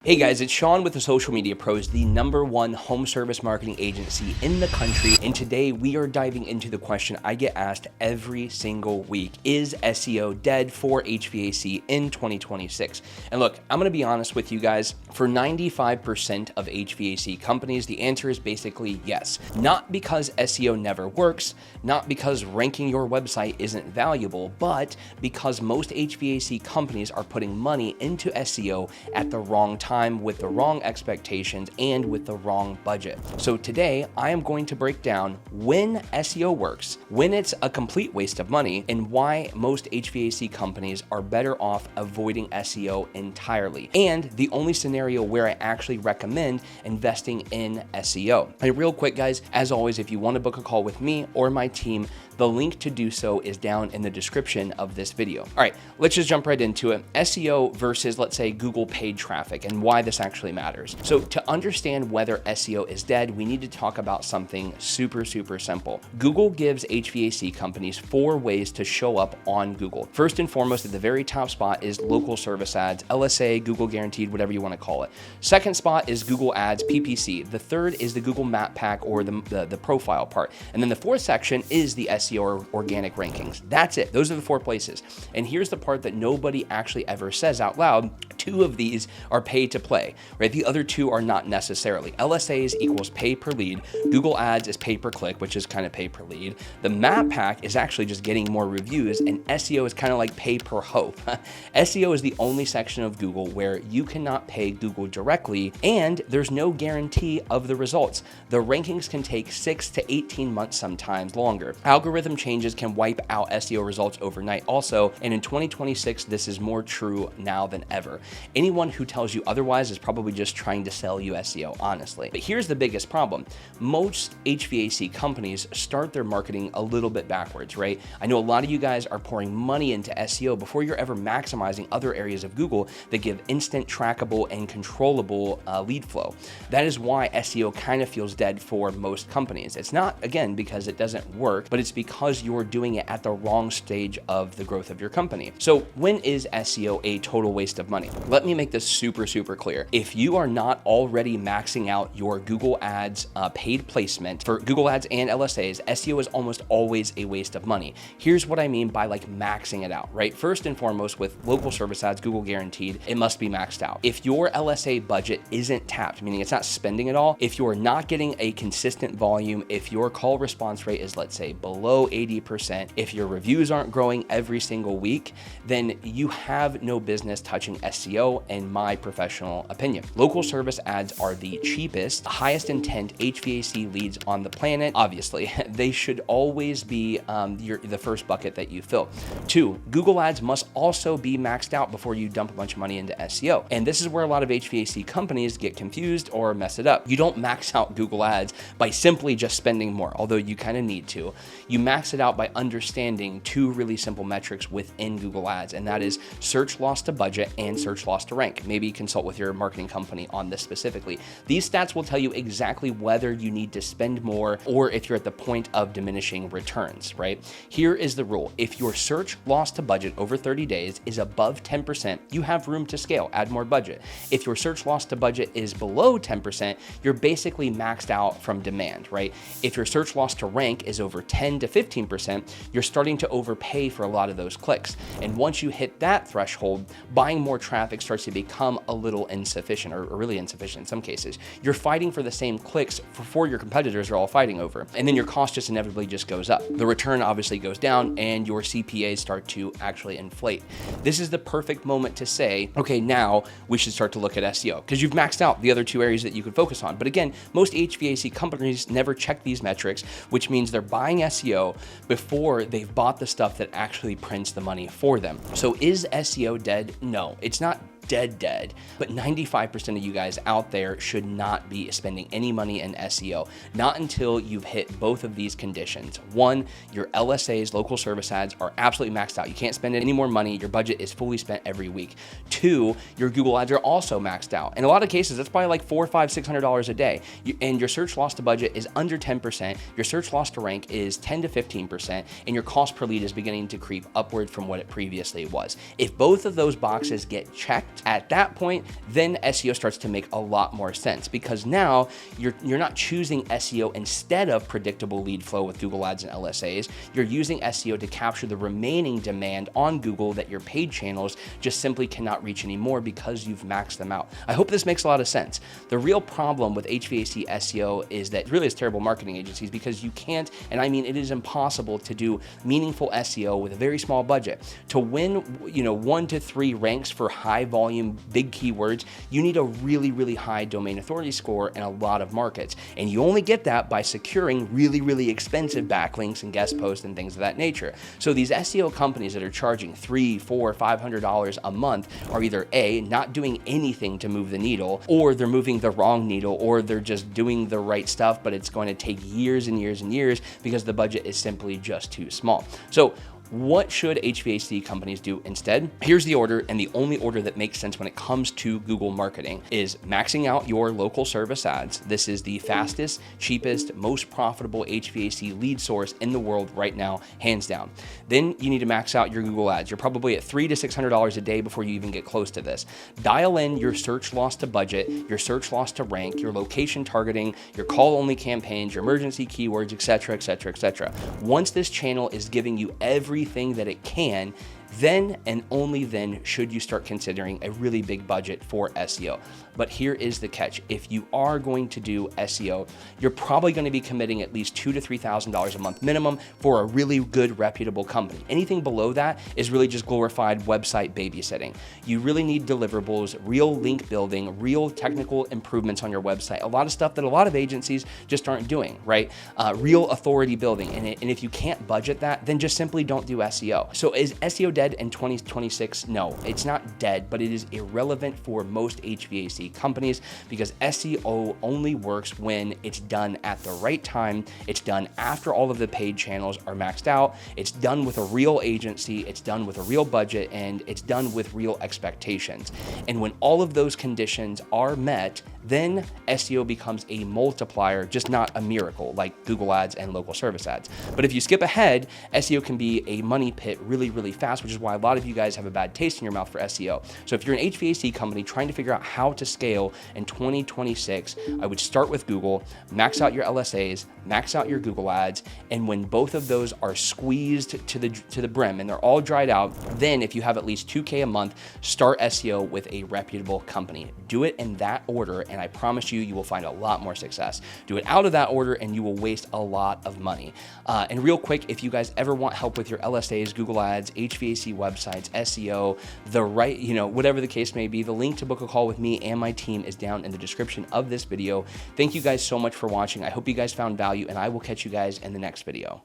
Hey guys, it's Sean with the Social Media Pros, the #1 home service marketing agency in the country. And today we are diving into the question I get asked every single week. Is SEO dead for HVAC in 2026? And look, I'm gonna be honest with you guys, for 95% of HVAC companies, the answer is basically yes. Not because SEO never works, not because ranking your website isn't valuable, but because most HVAC companies are putting money into SEO at the wrong time, with the wrong expectations and with the wrong budget. So today I am going to break down when SEO works, when it's a complete waste of money, and why most HVAC companies are better off avoiding SEO entirely, and the only scenario where I actually recommend investing in SEO. And real quick guys, as always, if you want to book a call with me or my team, the link to do so is down in the description of this video. All right, let's just jump right into it. SEO versus, let's say, Google paid traffic and why this actually matters. So to understand whether SEO is dead, we need to talk about something super simple. Google gives HVAC companies 4 ways to show up on Google. First and foremost, at the very top spot is local service ads, LSA, Google guaranteed, whatever you want to call it. Second spot is Google ads, PPC. The third is the Google map pack or the profile part. And then the fourth section is the SEO or organic rankings. That's it. Those are the 4 places. And here's the part that nobody actually ever says out loud. 2 of these are pay to play, right? The other 2 are not necessarily. LSAs equals pay per lead. Google ads is pay per click, which is kind of pay per lead. The map pack is actually just getting more reviews, and SEO is kind of like pay per hope. SEO is the only section of Google where you cannot pay Google directly, and there's no guarantee of the results. The rankings can take 6 to 18 months, sometimes longer. Algorithm changes can wipe out SEO results overnight also, and in 2026, this is more true now than ever. Anyone who tells you otherwise is probably just trying to sell you SEO, honestly. But here's the biggest problem. Most HVAC companies start their marketing a little bit backwards, right? I know a lot of you guys are pouring money into SEO before you're ever maximizing other areas of Google that give instant, trackable, and controllable lead flow. That is why SEO kind of feels dead for most companies. It's not, again, because it doesn't work, but it's because you're doing it at the wrong stage of the growth of your company. So when is SEO a total waste of money? Let me make this super clear. If you are not already maxing out your Google ads paid placement for Google ads and LSAs, SEO is almost always a waste of money. Here's what I mean by like maxing it out, right? First and foremost, with local service ads, Google guaranteed, it must be maxed out. If your LSA budget isn't tapped, meaning it's not spending at all, if you're not getting a consistent volume, if your call response rate is, let's say, below 80%, if your reviews aren't growing every single week, then you have no business touching SEO, in my professional opinion. Local service ads are the cheapest, highest intent HVAC leads on the planet. Obviously, they should always be the first bucket that you fill. 2, Google ads must also be maxed out before you dump a bunch of money into SEO. And this is where a lot of HVAC companies get confused or mess it up. You don't max out Google ads by simply just spending more, although you kind of need to. You max it out by understanding 2 really simple metrics within Google ads, and that is search loss to budget and search loss to rank. Maybe consult with your marketing company on this specifically. These stats will tell you exactly whether you need to spend more or if you're at the point of diminishing returns, right? Here is the rule. If your search loss to budget over 30 days is above 10%, you have room to scale, add more budget. If your search loss to budget is below 10%, you're basically maxed out from demand, right? If your search loss to rank is over 10 to 15%, you're starting to overpay for a lot of those clicks. And once you hit that threshold, buying more traffic starts to become a little insufficient, or really insufficient in some cases. You're fighting for the same clicks for your competitors are all fighting over. And then your cost just inevitably just goes up. The return obviously goes down and your CPAs start to actually inflate. This is the perfect moment to say, okay, now we should start to look at SEO because you've maxed out the other 2 areas that you could focus on. But again, most HVAC companies never check these metrics, which means they're buying SEO before they've bought the stuff that actually prints the money for them. So is SEO dead? No, it's not dead, but 95% of you guys out there should not be spending any money in SEO, not until you've hit both of these conditions. 1, your LSAs, local service ads, are absolutely maxed out. You can't spend any more money. Your budget is fully spent every week. 2, your Google ads are also maxed out. In a lot of cases, that's probably like $400, $500, $600 a day. And your search loss to budget is under 10%. Your search loss to rank is 10 to 15%, and your cost per lead is beginning to creep upward from what it previously was. If both of those boxes get checked, keywords. At that point, then SEO starts to make a lot more sense, because now you're not choosing SEO instead of predictable lead flow with Google Ads and LSAs. You're using SEO to capture the remaining demand on Google that your paid channels just simply cannot reach anymore because you've maxed them out. I hope this makes a lot of sense. The real problem with HVAC SEO is that really it's terrible marketing agencies, because you can't, and I mean it is impossible to do meaningful SEO with a very small budget. To win, 1 to 3 ranks for high volume, big keywords, you need a really, really high domain authority score in a lot of markets. And you only get that by securing really, really expensive backlinks and guest posts and things of that nature. So these SEO companies that are charging $300, $400, $500 a month are either A, not doing anything to move the needle, or they're moving the wrong needle, or they're just doing the right stuff, but it's going to take years and years and years because the budget is simply just too small. So what should HVAC companies do instead? Here's the order, and the only order that makes sense when it comes to Google marketing is maxing out your local service ads. This is the fastest, cheapest, most profitable HVAC lead source in the world right now, hands down. Then you need to max out your Google ads. You're probably at $300 to $600 a day before you even get close to this. Dial in your search loss to budget, your search loss to rank, your location targeting, your call-only campaigns, your emergency keywords, etc., etc., etc. Once this channel is giving you everything that it can, then and only then should you start considering a really big budget for SEO. But here is the catch. If you are going to do SEO, you're probably going to be committing at least $2,000 to $3,000 a month minimum for a really good, reputable company. Anything below that is really just glorified website babysitting. You really need deliverables, real link building, real technical improvements on your website, a lot of stuff that a lot of agencies just aren't doing, right? Real authority building. And if you can't budget that, then just simply don't do SEO. So is SEO dead in 2026? No, it's not dead, but it is irrelevant for most HVAC companies, because SEO only works when it's done at the right time. It's done after all of the paid channels are maxed out. It's done with a real agency. It's done with a real budget, and it's done with real expectations. And when all of those conditions are met, then SEO becomes a multiplier, just not a miracle like Google Ads and local service ads. But if you skip ahead, SEO can be a money pit really, really fast, which is why a lot of you guys have a bad taste in your mouth for SEO. So if you're an HVAC company trying to figure out how to scale in 2026, I would start with Google, max out your LSAs, max out your Google ads, and when both of those are squeezed to the brim and they're all dried out, then if you have at least $2,000 a month, start SEO with a reputable company. Do it in that order, and I promise you, you will find a lot more success. Do it out of that order and you will waste a lot of money. And real quick, if you guys ever want help with your LSAs, Google ads, HVAC websites, SEO, whatever the case may be, the link to book a call with me and my team is down in the description of this video. Thank you guys so much for watching. I hope you guys found value, and I will catch you guys in the next video.